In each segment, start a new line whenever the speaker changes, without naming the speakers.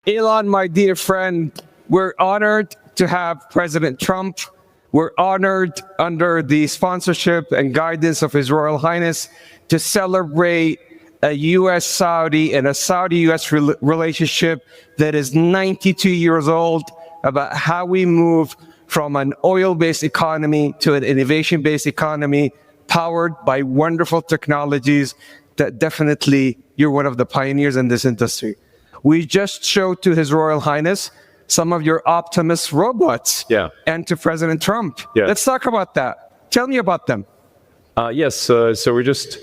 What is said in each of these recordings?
Elon, my dear friend, we're honored to have President Trump. We're honored under the sponsorship and guidance of His Royal Highness to celebrate a U.S.-Saudi and a Saudi-U.S. relationship that is 92 years old, about how we move from an oil-based economy to an innovation-based economy powered by wonderful technologies that definitely you're one of the pioneers in this industry. We just showed to His Royal Highness some of your Optimus robots, and to President Trump. Let's talk about that. Tell me about them.
Yes, so we just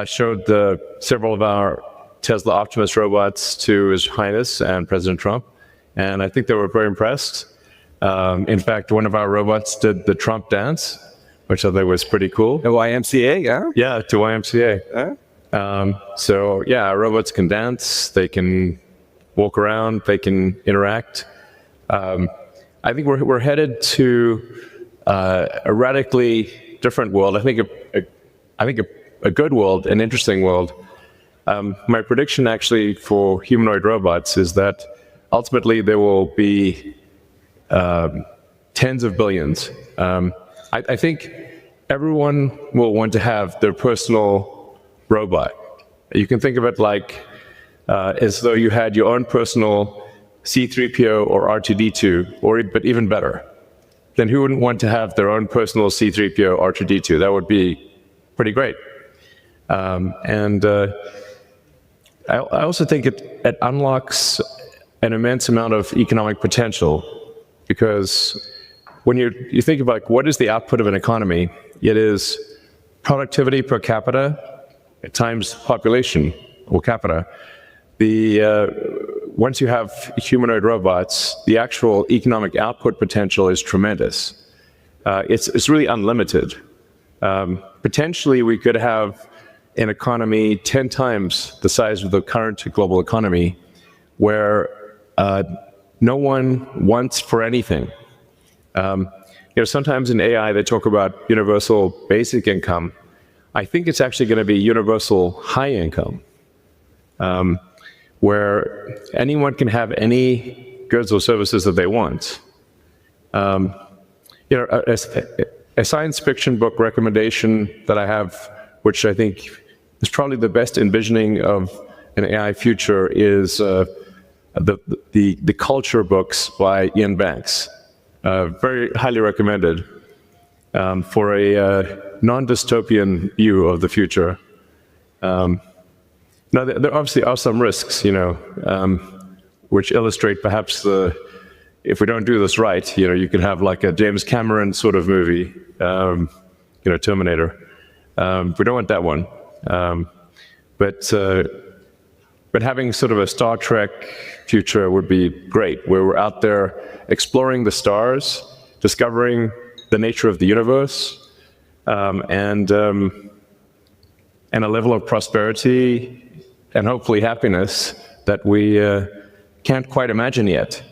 showed several of our Tesla Optimus robots to His Highness and President Trump, and I think they were very impressed. In fact, one of our robots did the Trump dance, which I think was pretty cool.
The YMCA, yeah?
Yeah, to YMCA. So yeah, our robots can dance, they can walk around, they can interact. I think we're headed to a radically different world. I think a good world, an interesting world. My prediction actually for humanoid robots is that ultimately there will be tens of billions. I think everyone will want to have their personal robot. You can think of it like as though you had your own personal C-3PO or R2-D2, but even better. Then who wouldn't want to have their own personal C-3PO, R2-D2? That would be pretty great. I also think it unlocks an immense amount of economic potential, because when you think about what is the output of an economy, it is productivity per capita times population or capita. Once you have humanoid robots, the actual economic output potential is tremendous. It's really unlimited. Potentially, we could have an economy 10 times the size of the current global economy, where no one wants for anything. Sometimes in AI they talk about universal basic income. I think it's actually going to be universal high income, where anyone can have any goods or services that they want. A science fiction book recommendation that I have, which I think is probably the best envisioning of an AI future, is the Culture books by Ian Banks. Very highly recommended for a non-dystopian view of the future. Now, there obviously are some risks, which illustrate perhaps if we don't do this right, you can have like a James Cameron sort of movie, Terminator. We don't want that one. But having sort of a Star Trek future would be great, where we're out there exploring the stars, discovering the nature of the universe, and a level of prosperity and hopefully happiness that we can't quite imagine yet.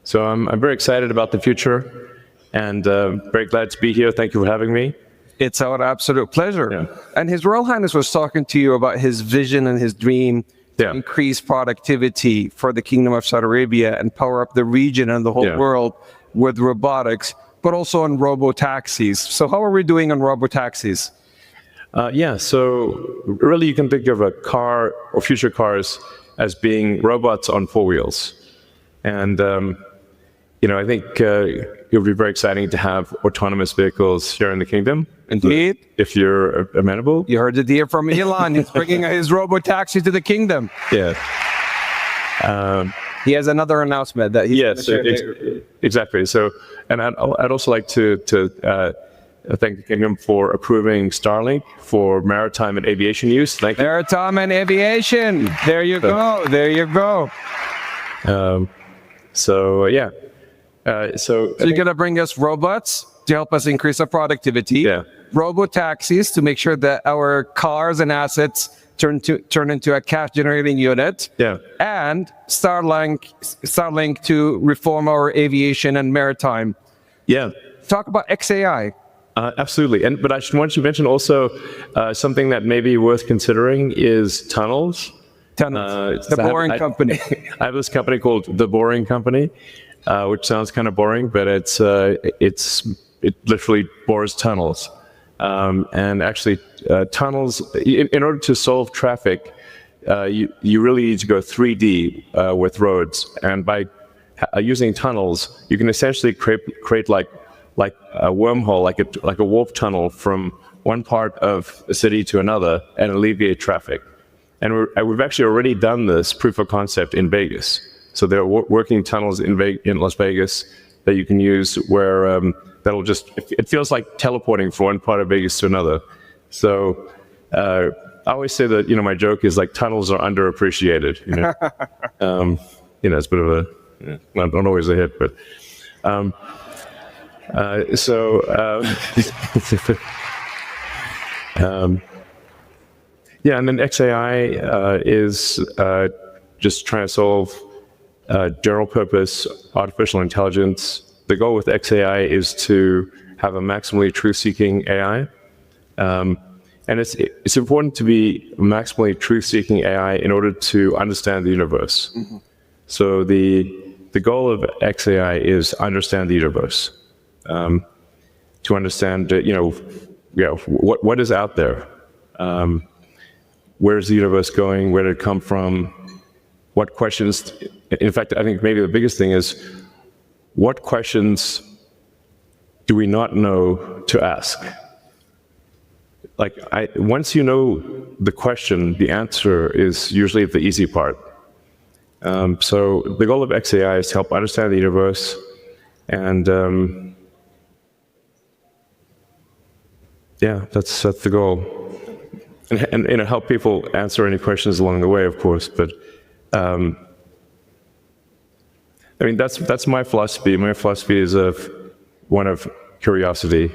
So I'm very excited about the future, and very glad to be here. Thank you for having me.
It's our absolute pleasure. And His Royal Highness was talking to you about his vision and his dream to increase productivity for the Kingdom of Saudi Arabia and power up the region and the whole world with robotics, but also on robo-taxis. So how are we doing on robo-taxis?
So really you can think of a car or future cars as being robots on four wheels. And, I think it would be very exciting to have autonomous vehicles here in the kingdom.
Indeed.
If you're amenable.
You heard it here from Elon. He's bringing his robo-taxi to the kingdom.
Yeah.
He has another announcement that he's going to
share. Exactly. So, and I'd also like to thank the kingdom for approving Starlink for maritime and aviation use. Thank you.
Maritime and aviation. There you go. There you go.
So
you're going to bring us robots to help us increase our productivity. Robo-taxis to make sure that our cars and assets turn into a cash-generating unit. And Starlink to reform our aviation and maritime. Talk about XAI.
Absolutely. But I should want to mention also something that may be worth considering is tunnels.
Tunnels. The Boring Company.
I have this company called The Boring Company, which sounds kind of boring, but it literally bores tunnels. And actually, tunnels, in order to solve traffic, you really need to go 3D with roads. And by using tunnels, you can essentially create like a wormhole, like a warp tunnel from one part of a city to another and alleviate traffic. And we've actually already done this proof of concept in Vegas. So there are working tunnels in Las Vegas that you can use where that'll just, it feels like teleporting from one part of Vegas to another. So I always say that, my joke is like tunnels are underappreciated. It's a bit of a, not always a hit, but yeah, and then XAI is just trying to solve general purpose artificial intelligence. The goal with XAI is to have a maximally truth-seeking AI. And it's important to be maximally truth-seeking AI in order to understand the universe. Mm-hmm. So the goal of XAI is understand the universe, to understand what is out there. Where's the universe going? Where did it come from? What questions? In fact, I think maybe the biggest thing is, what questions do we not know to ask? Once you know the question, the answer is usually the easy part. So the goal of XAI is to help understand the universe, and that's the goal. And help people answer any questions along the way, of course. But that's my philosophy. My philosophy is one of curiosity,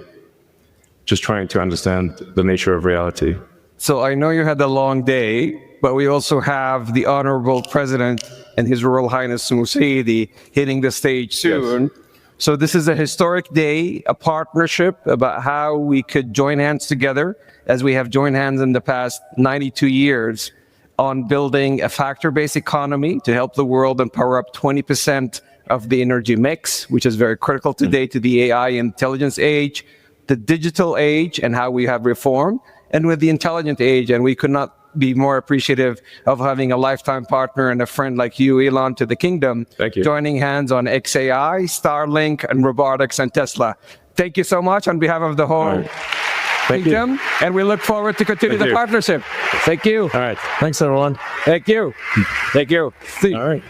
just trying to understand the nature of reality.
So I know you had a long day, but we also have the Honorable President and His Royal Highness Musaidi hitting the stage soon. Yes. So this is a historic day, a partnership about how we could join hands together, as we have joined hands in the past 92 years, on building a factor-based economy to help the world and power up 20% of the energy mix, which is very critical today to the AI intelligence age, the digital age, and how we have reformed, and with the intelligent age. And we could not be more appreciative of having a lifetime partner and a friend like you, Elon, to the kingdom.
Thank you.
Joining hands on XAI, Starlink, and robotics and Tesla. Thank you so much on behalf of the whole kingdom, and we look forward to continue the partnership. Thank you.
All right. Thanks, everyone.
Thank you. Thank you.
All right.